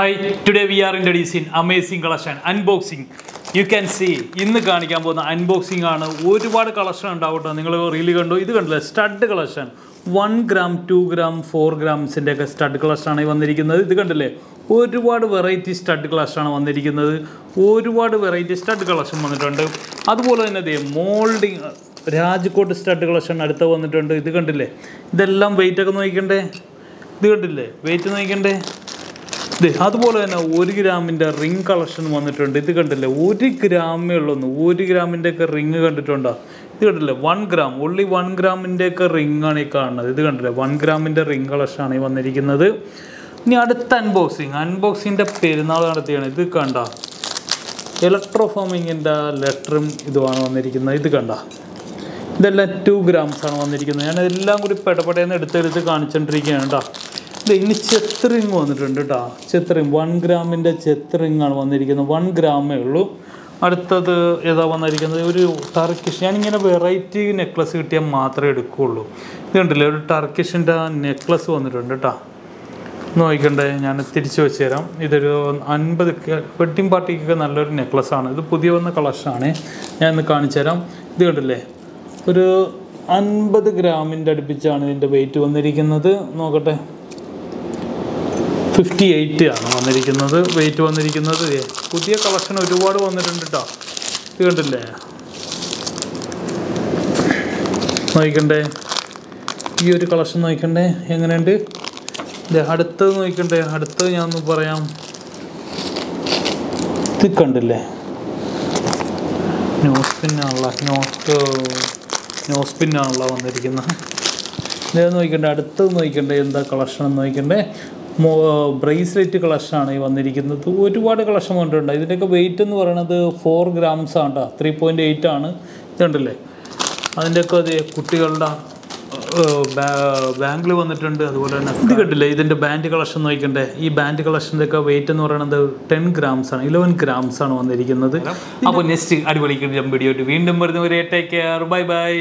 Hi, today we are introducing amazing collection unboxing. You can see ഇന്ന് കാണിക്കാൻ പോകുന്ന unboxing ആണ്. ഒരുപാട് കളക്ഷൻ ഉണ്ടാവട്ടോ. നിങ്ങൾ റീലി കണ്ടോ? ഇത് കണ്ടില്ലേ? Stud collection 1 gram, 2 gram, 4 grams ഒക്കെ സ്റ്റഡ് കളക്ഷൻ ആണ് വന്നിരിക്കുന്നത്. ഇത് കണ്ടില്ലേ? ഒരുപാട് വെറൈറ്റി സ്റ്റഡ് കളക്ഷൻ ആണ് വന്നിരിക്കുന്നത്. ഒരുപാട് വെറൈറ്റി സ്റ്റഡ് കളക്ഷൻ വന്നിട്ടുണ്ട്. അതുപോലെ തന്നെ ദേ മോൾഡിംഗ് രാജ്കോട്ട് സ്റ്റഡ് കളക്ഷൻ അടുത്ത് വന്നിട്ടുണ്ട്. ഇത് കണ്ടില്ലേ? ഇതെല്ലാം വെയിറ്റ് ഒക്കെ നോക്കിക്കണ്ടേ? ഇത് കണ്ടില്ലേ? വെയിറ്റ് നോക്കിക്കണ്ടേ? അതുപോലെ തന്നെ 1 ഗ്രാമിൻ്റെ റിംഗ് കളക്ഷൻ വന്നിട്ടുണ്ട്. ഇത് കണ്ടില്ലേ? 1 ഗ്രാമേ ഉള്ളൂ. 1 ഗ്രാമിൻ്റെ ഒക്കെ റിങ് കണ്ടിട്ടുണ്ടോ? ഇത് കണ്ടില്ലേ? 1 gram, only 1 ഗ്രാമിൻ്റെ ഒക്കെ റിംഗ് ആണ് ഈ കാണുന്നത്. ഇത് കണ്ടില്ലേ? 1 ഗ്രാമിൻ്റെ റിംഗ് കളക്ഷൻ ആണ് ഈ വന്നിരിക്കുന്നത്. ഇനി അടുത്ത അൺബോക്സിങ്ങിൻ്റെ പെരുന്നാൾ നടത്തിയാണ്. ഇത് കണ്ട ഇലക്ട്രോ ഫോമിങ്ങിൻ്റെ ലെറ്ററും ഇതുമാണ് വന്നിരിക്കുന്നത്. ഇത് കണ്ട ഇതെല്ലാം 2 grams ആണ് വന്നിരിക്കുന്നത്. ഞാൻ എല്ലാം കൂടി പെടപെടേന്ന് എടുത്തെടുത്ത് കാണിച്ചുകൊണ്ടിരിക്കുകയാണ് കേട്ടോ. ഇനി ചെത്ത് റിങ് വന്നിട്ടുണ്ട് കേട്ടോ. ചെത്ത് റിങ് 1 ഗ്രാമിൻ്റെ ചെത്ത് റിങ്ങാണ് വന്നിരിക്കുന്നത്. 1 ഗ്രാമേ ഉള്ളൂ. അടുത്തത് ഏതാ വന്നിരിക്കുന്നത്? ഒരു ടർക്കിഷ്. ഞാനിങ്ങനെ വെറൈറ്റി നെക്ലസ് കിട്ടിയാൽ മാത്രമേ എടുക്കുകയുള്ളൂ. ഇത് കണ്ടില്ലേ? ഒരു ടർക്കിഷിൻ്റെ നെക്ലസ് വന്നിട്ടുണ്ട് കേട്ടോ. നോക്കണ്ടേ? ഞാൻ തിരിച്ചു വെച്ച് തരാം. ഇതൊരു 50 വെഡ്ഡിങ് പാർട്ടിക്കൊക്കെ നല്ലൊരു നെക്ലസ്സാണ്. ഇത് പുതിയ വന്ന കളക്ഷനാണ്. ഞാൻ ഇന്ന് കാണിച്ചു തരാം. ഇത് കണ്ടില്ലേ? ഒരു 50 ഗ്രാമിൻ്റെ അടുപ്പിച്ചാണ് ഇതിൻ്റെ വെയിറ്റ് വന്നിരിക്കുന്നത്. നോക്കട്ടെ, 58 ആണ് വന്നിരിക്കുന്നത് വെയിറ്റ് വന്നിരിക്കുന്നത്. പുതിയ കളക്ഷൻ ഒരുപാട് വന്നിട്ടുണ്ട് കേട്ടോ. ഇത് കണ്ടില്ലേ? നോക്കണ്ടേ? ഈ ഒരു കളക്ഷൻ നോക്കണ്ടേ എങ്ങനെയുണ്ട്? അടുത്തത് നോക്കണ്ടേ? അടുത്തത് ഞാനൊന്ന് പറയാം. ഇത് കണ്ടില്ലേ? നോസ് പിന്നാണല്ലോ വന്നിരിക്കുന്നത്. ഇത് നോക്കണ്ടേ? അടുത്തത് നോക്കണ്ടേ? എന്താ കളക്ഷൻ എന്ന് നോക്കണ്ടേ? ബ്രേസ്ലെറ്റ് കളക്ഷനാണ് ഈ വന്നിരിക്കുന്നത്. ഒരുപാട് കളക്ഷൻ വന്നിട്ടുണ്ട്. ഇതിൻ്റെയൊക്കെ വെയിറ്റ് എന്ന് പറയുന്നത് 4 grams ആണ് കേട്ടോ. 3.8 ആണ്. ഇതുണ്ടല്ലേ? അതിൻ്റെയൊക്കെ അത് കുട്ടികളുടെ ബാങ്കിൽ വന്നിട്ടുണ്ട്. അതുപോലെ തന്നെ ഇത് കണ്ടില്ലേ? ഇതിൻ്റെ ബാൻഡ് കളക്ഷൻ നോക്കണ്ടേ? ഈ ബാൻഡ് കളക്ഷൻ്റെ ഒക്കെ വെയിറ്റ് എന്ന് പറയുന്നത് 10 grams ആണ്. 11 grams ആണ് വന്നിരിക്കുന്നത്. അപ്പോൾ നെക്സ്റ്റ് അടിപൊളി വീഡിയോ വീണ്ടും വരുന്നവരെ ടേക്ക് കെയർ. Bye bye.